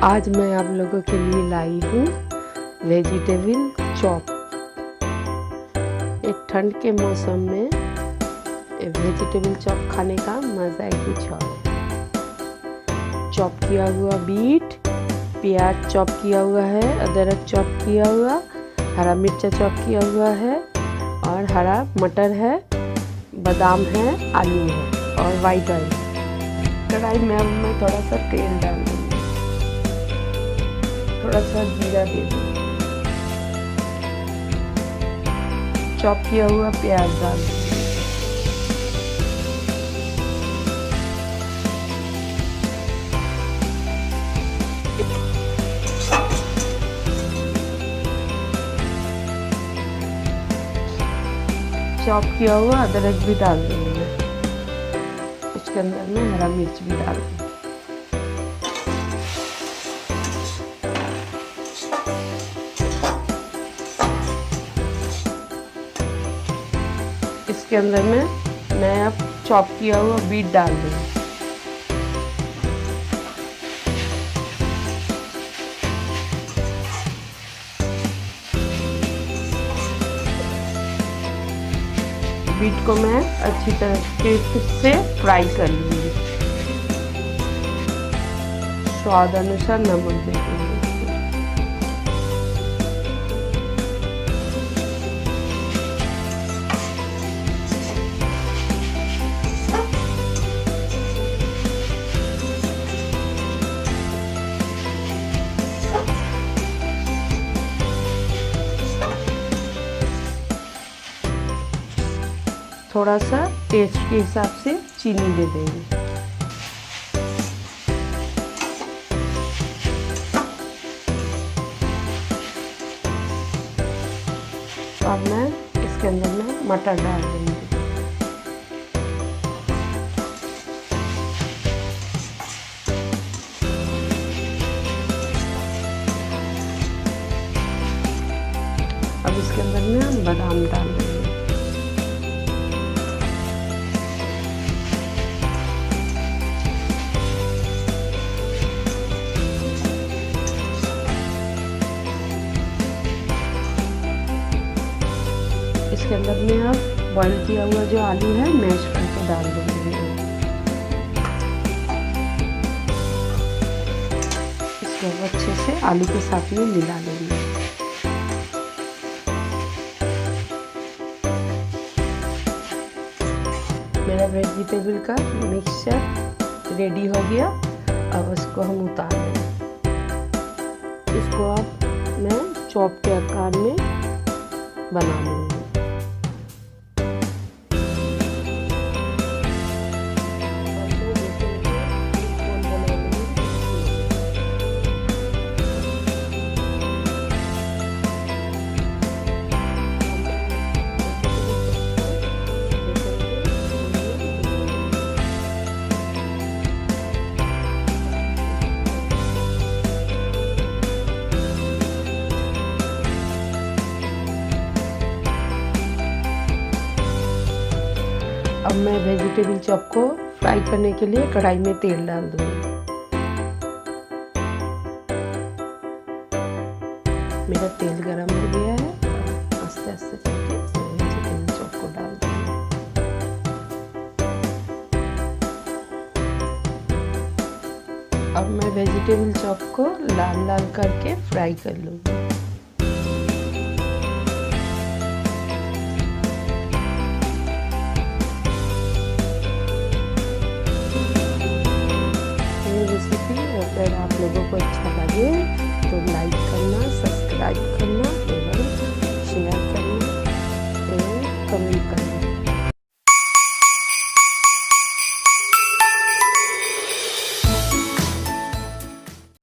आज मैं आप लोगों के लिए लाई हूँ वेजिटेबल चॉप। एक ठंड के मौसम में वेजिटेबल चॉप खाने का मज़ा ही कुछ और है। चॉप किया हुआ बीट, प्याज चॉप किया हुआ है, अदरक चॉप किया हुआ, हरा मिर्चा चॉप किया हुआ है और हरा मटर है, बादाम है, आलू है और वाइट ऑयल। कढ़ाई में अब मैं थोड़ा सा तेल डाल दूँगी, थोड़ा सा जीरा दे दूँगी, चॉप किया हुआ प्याज डाल दूँगी, चॉप किया हुआ अदरक भी डाल दूँगी मैं। इसके अंदर में हरा मिर्च भी डाल दूँगी। इसके अंदर में मैं अब चॉप किया हुआ बीट डाल दूँगी। बीट को मैं अच्छी तरह से फ्राई कर लूँगी। स्वाद अनुसार नमक दे दूँगी। थोड़ा सा टेस्ट के हिसाब से चीनी दे देंगे। अब मैं इसके अंदर में मटर डाल दूँगी। अब इसके अंदर में बादाम डाल देंगे। इसके अंदर में अब बॉईल किया हुआ जो आलू है मैश करके डाल दूँगी। इसको अच्छे से आलू के साथ में मिला लेंगे। मेरा वेजिटेबल का मिक्सचर रेडी हो गया। अब इसको हम उतार लेंगे। इसको अब मैं चॉप के आकार में बना लूँगी। अब मैं वेजिटेबल चॉप को फ्राई करने के लिए कढ़ाई में तेल डाल दूँगी। मेरा तेल गरम हो गया है। आस्ते आस्ते करके वेजिटेबल चॉप को डाल दूँगी। अब मैं वेजिटेबल चॉप को लाल लाल करके फ्राई कर लूँगी। रेसिपी अगर आप लोगों को अच्छा लगे तो लाइक करना, सब्सक्राइब करना